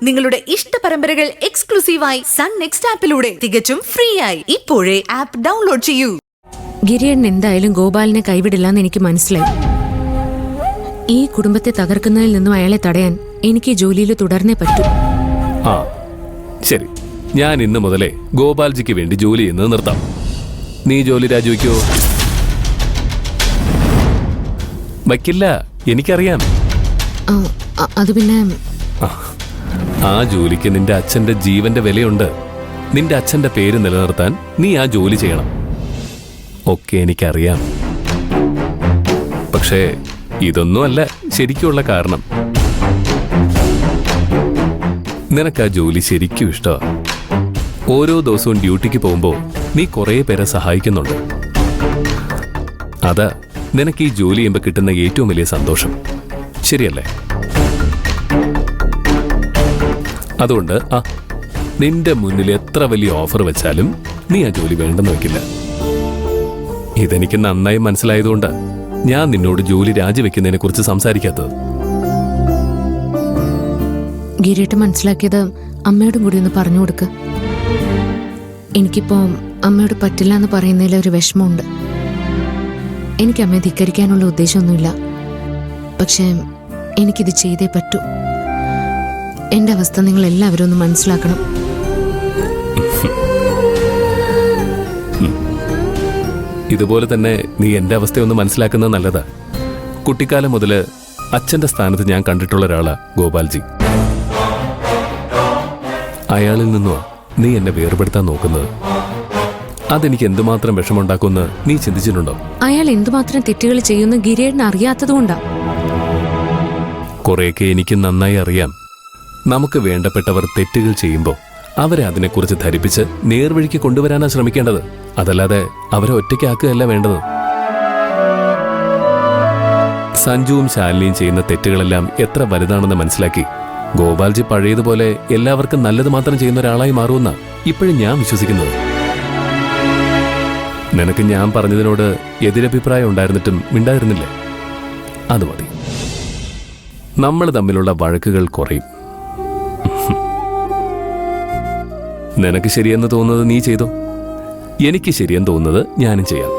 നിങ്ങളുടെ ഇഷ്ട പരമ്പരകൾ എക്സ്ക്ലൂസീവായി സൺ നെക്സ്റ്റ് ആപ്പിലൂടെ തികച്ചും ഫ്രീ ആയി ഇപ്പോഴേ ആപ്പ് ഡൗൺലോഡ് ചെയ്യൂ. ഗിരിയേട്ടൻ എന്തായാലും ഗോപാലിനെ കൈവിടില്ലെന്ന് എനിക്ക് മനസ്സിലായി. ഈ കുടുംബത്തെ തകർക്കുന്നതിൽ നിന്നും അയാളെ തടയാൻ എനിക്ക് ഈ ജോലിയിൽ തുടർന്നേ പറ്റൂ. ശരി, ഞാൻ ഇന്ന് മുതലേ ഗോപാൽജിക്ക് വേണ്ടി ജോലി ചെയ്യുന്നത് നിർത്താം. നീ ജോലി രാജിവെക്കോ? വയ്ക്കില്ല, എനിക്കറിയാം. അത് പിന്നെ ആ ജോലിക്ക് നിന്റെ അച്ഛന്റെ ജീവന്റെ വിലയുണ്ട്. നിന്റെ അച്ഛന്റെ പേര് നിലനിർത്താൻ നീ ആ ജോലി ചെയ്യണം. ഒക്കെ എനിക്കറിയാം. പക്ഷേ ഇതൊന്നുമല്ല ശരിക്കുള്ള കാരണം. നിനക്ക് ആ ജോലി ശരിക്കും ഇഷ്ടമാണ്. ഓരോ ദിവസവും ഡ്യൂട്ടിക്ക് പോകുമ്പോൾ നീ കുറേ പേരെ സഹായിക്കുന്നുണ്ട്. അതാ നിനക്ക് ഈ ജോലി ചെയ്യുമ്പോൾ കിട്ടുന്ന ഏറ്റവും വലിയ സന്തോഷം. ശരിയല്ലേ? അതുകൊണ്ട് നിന്റെ മുന്നിൽ എത്ര വലിയ ഓഫർ വെച്ചാലും നീ ആ ജോലി വേണ്ടെന്ന് വെക്കില്ല. ഇതെനിക്ക് നന്നായി മനസ്സിലായതുകൊണ്ട് ഞാൻ നിന്നോട് ജോലി രാജിവെക്കുന്നതിനെ കുറിച്ച് സംസാരിക്കാത്തത്. ഗിരിയേട്ടൻ മനസ്സിലാക്കിയത് അമ്മയോടും കൂടി ഒന്ന് പറഞ്ഞു കൊടുക്ക്. എനിക്കിപ്പോ അമ്മയോട് പറ്റില്ല എന്ന് പറയുന്നതിൽ ഒരു വിഷമമുണ്ട്. എനിക്ക് അമ്മയെ ധിക്കരിക്കാനുള്ള ഉദ്ദേശമൊന്നുമില്ല. പക്ഷേ എനിക്കിത് ചെയ്തേ പറ്റൂ. എന്റെ അവസ്ഥ നിങ്ങൾ എല്ലാവരും ഒന്ന് മനസ്സിലാക്കണം. ഇതുപോലെ തന്നെ നീ എന്റെ അവസ്ഥയൊന്ന് മനസ്സിലാക്കുന്നത് നല്ലതാ. കുട്ടിക്കാലം മുതല് അച്ഛന്റെ സ്ഥാനത്ത് ഞാൻ കണ്ടിട്ടുള്ള ഒരാളാ ഗോപാൽജി. അയാളിൽ നിന്നുവാ നീ എന്നെ വേർപെടുത്താൻ നോക്കുന്നത്. അതെനിക്ക് എന്തുമാത്രം വിഷമുണ്ടാക്കുമെന്ന് നീ ചിന്തിച്ചിട്ടുണ്ടോ? അയാൾ എന്തുമാത്രം തെറ്റുകൾ ചെയ്യുന്ന ഗിരിയേട്ടൻ അറിയാത്തതുകൊണ്ടാ. കുറെയൊക്കെ എനിക്ക് നന്നായി അറിയാം. നമുക്ക് വേണ്ടപ്പെട്ടവർ തെറ്റുകൾ ചെയ്യുമ്പോൾ അവരെ അതിനെക്കുറിച്ച് ധരിപ്പിച്ച് നേർവഴിക്ക് കൊണ്ടുവരാനാണ് ശ്രമിക്കേണ്ടത്. അതല്ലാതെ അവരെ ഒറ്റയ്ക്കാക്കുകയല്ല വേണ്ടത്. സഞ്ജുവും ശാലിനിയും ചെയ്യുന്ന തെറ്റുകളെല്ലാം എത്ര വലുതാണെന്ന് മനസ്സിലാക്കി ഗോപാൽജി പഴയതുപോലെ എല്ലാവർക്കും നല്ലത് മാത്രം ചെയ്യുന്ന ഒരാളായി മാറുമെന്ന ഇപ്പോഴും ഞാൻ വിശ്വസിക്കുന്നത്. നിനക്ക് ഞാൻ പറഞ്ഞതിനോട് എതിരഭിപ്രായം ഉണ്ടായിരുന്നിട്ടും മിണ്ടായിരുന്നില്ലേ? അത് മതി. നമ്മൾ തമ്മിലുള്ള വഴക്കുകൾ കുറയും. നിനക്ക് ശരിയെന്ന് തോന്നുന്നത് നീ ചെയ്തോ, എനിക്ക് ശരിയെന്ന് തോന്നുന്നത് ഞാനും ചെയ്യാം.